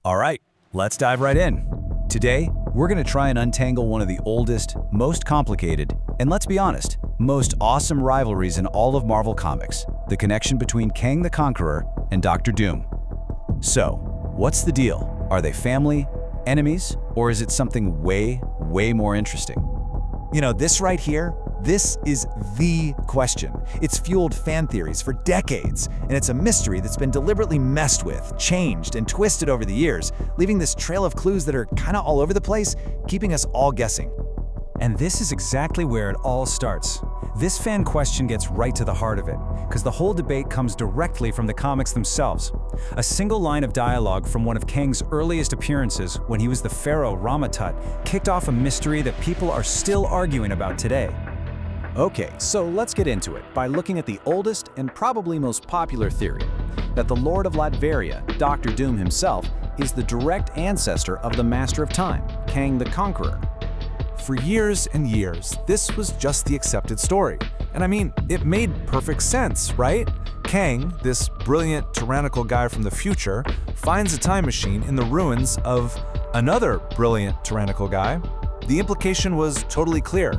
All right, let's dive right in. Today, we're going to try and untangle one of the oldest, most complicated, and let's be honest, most awesome rivalries in all of Marvel Comics, the connection between Kang the Conqueror and Dr. Doom. So, what's the deal? Are they family, enemies, or is it something way more interesting? You know, this right here, this is the question. It's fueled fan theories for decades, and it's a mystery that's been deliberately messed with, changed, and twisted over the years, leaving this trail of clues that are kinda all over the place, keeping us all guessing. And this is exactly where it all starts. This fan question gets right to the heart of it, because the whole debate comes directly from the comics themselves. A single line of dialogue from one of Kang's earliest appearances, when he was the pharaoh Rama-Tut, kicked off a mystery that people are still arguing about today. Okay, so let's get into it by looking at the oldest and probably most popular theory, that the Lord of Latveria, Dr. Doom himself, is the direct ancestor of the Master of Time, Kang the Conqueror. For years and years, this was just the accepted story. And I mean, it made perfect sense, right? Kang, this brilliant, tyrannical guy from the future, finds a time machine in the ruins of another brilliant, tyrannical guy. The implication was totally clear.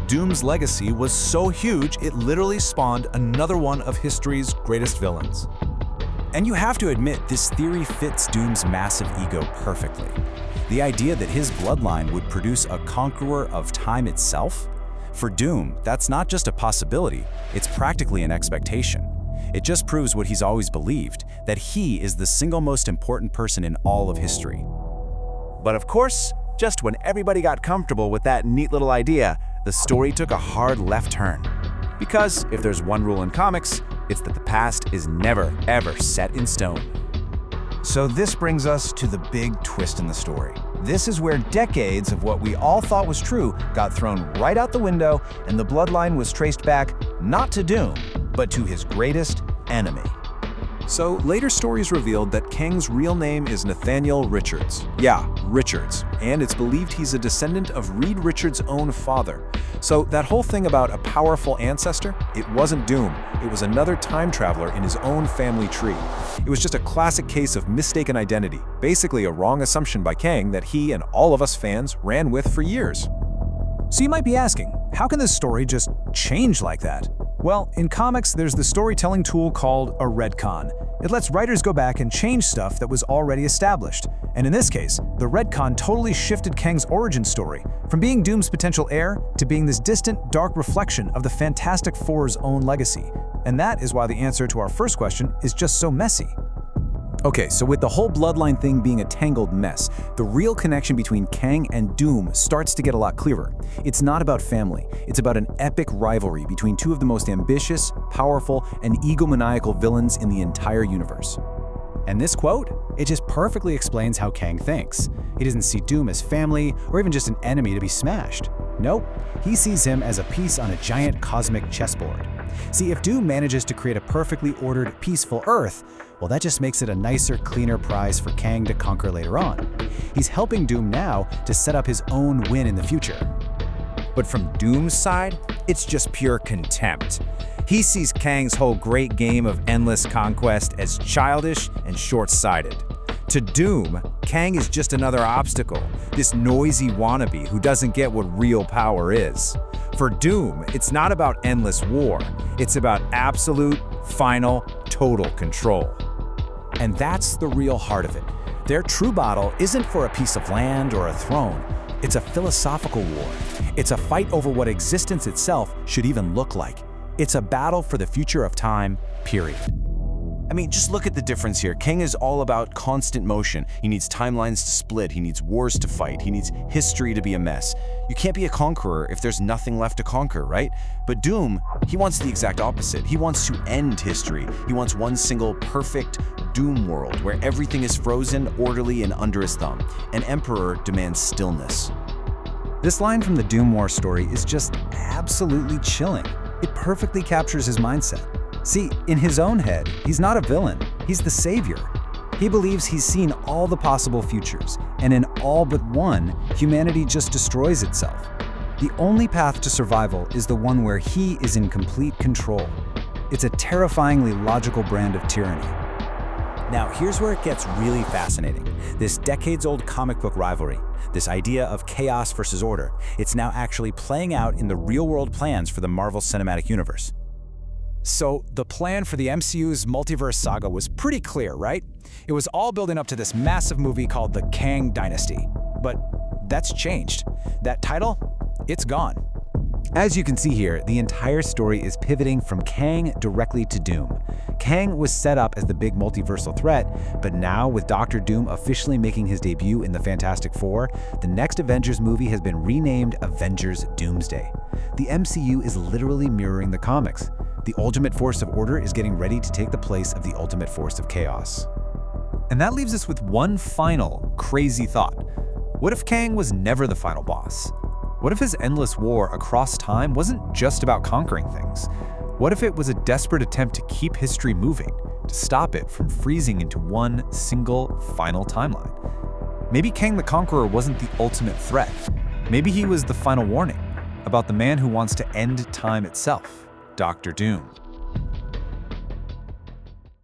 Doom's legacy was so huge, it literally spawned another one of history's greatest villains. And you have to admit, this theory fits Doom's massive ego perfectly. The idea that his bloodline would produce a conqueror of time itself? For Doom, that's not just a possibility, it's practically an expectation. It just proves what he's always believed, that he is the single most important person in all of history. But of course, just when everybody got comfortable with that neat little idea, the story took a hard left turn. Because if there's one rule in comics, it's that the past is never, ever set in stone. So this brings us to the big twist in the story. This is where decades of what we all thought was true got thrown right out the window, and the bloodline was traced back not to Doom, but to his greatest enemy. So later stories revealed that Kang's real name is Nathaniel Richards. Yeah, Richards. And it's believed he's a descendant of Reed Richards' own father. So that whole thing about a powerful ancestor, it wasn't Doom. It was another time traveler in his own family tree. It was just a classic case of mistaken identity, basically a wrong assumption by Kang that he and all of us fans ran with for years. So you might be asking, how can this story just change like that? Well, in comics, there's the storytelling tool called a retcon. It lets writers go back and change stuff that was already established. And in this case, the retcon totally shifted Kang's origin story, from being Doom's potential heir to being this distant, dark reflection of the Fantastic Four's own legacy. And that is why the answer to our first question is just so messy. Okay, so with the whole bloodline thing being a tangled mess, the real connection between Kang and Doom starts to get a lot clearer. It's not about family, it's about an epic rivalry between two of the most ambitious, powerful, and egomaniacal villains in the entire universe. And this quote, it just perfectly explains how Kang thinks. He doesn't see Doom as family or even just an enemy to be smashed. Nope, he sees him as a piece on a giant cosmic chessboard. See, if Doom manages to create a perfectly ordered, peaceful Earth, well, that just makes it a nicer, cleaner prize for Kang to conquer later on. He's helping Doom now to set up his own win in the future. But from Doom's side, it's just pure contempt. He sees Kang's whole great game of endless conquest as childish and short-sighted. To Doom, Kang is just another obstacle, this noisy wannabe who doesn't get what real power is. For Doom, it's not about endless war, it's about absolute, final, total control. And that's the real heart of it. Their true battle isn't for a piece of land or a throne. It's a philosophical war. It's a fight over what existence itself should even look like. It's a battle for the future of time, period. I mean, just look at the difference here. Kang is all about constant motion. He needs timelines to split, he needs wars to fight, he needs history to be a mess. You can't be a conqueror if there's nothing left to conquer, right? But Doom, he wants the exact opposite. He wants to end history. He wants one single perfect Doom world where everything is frozen, orderly, and under his thumb. An emperor demands stillness. This line from the Doom War story is just absolutely chilling. It perfectly captures his mindset. See, in his own head, he's not a villain, he's the savior. He believes he's seen all the possible futures, and in all but one, humanity just destroys itself. The only path to survival is the one where he is in complete control. It's a terrifyingly logical brand of tyranny. Now, here's where it gets really fascinating. This decades-old comic book rivalry, this idea of chaos versus order, it's now actually playing out in the real-world plans for the Marvel Cinematic Universe. So, the plan for the MCU's multiverse saga was pretty clear, right? It was all building up to this massive movie called the Kang Dynasty. But that's changed. That title, it's gone. As you can see here, the entire story is pivoting from Kang directly to Doom. Kang was set up as the big multiversal threat, but now with Doctor Doom officially making his debut in the Fantastic Four, the next Avengers movie has been renamed Avengers Doomsday. The MCU is literally mirroring the comics. The ultimate force of order is getting ready to take the place of the ultimate force of chaos. And that leaves us with one final, crazy thought. What if Kang was never the final boss? What if his endless war across time wasn't just about conquering things? What if it was a desperate attempt to keep history moving, to stop it from freezing into one single, final timeline? Maybe Kang the Conqueror wasn't the ultimate threat. Maybe he was the final warning about the man who wants to end time itself, Doctor Doom.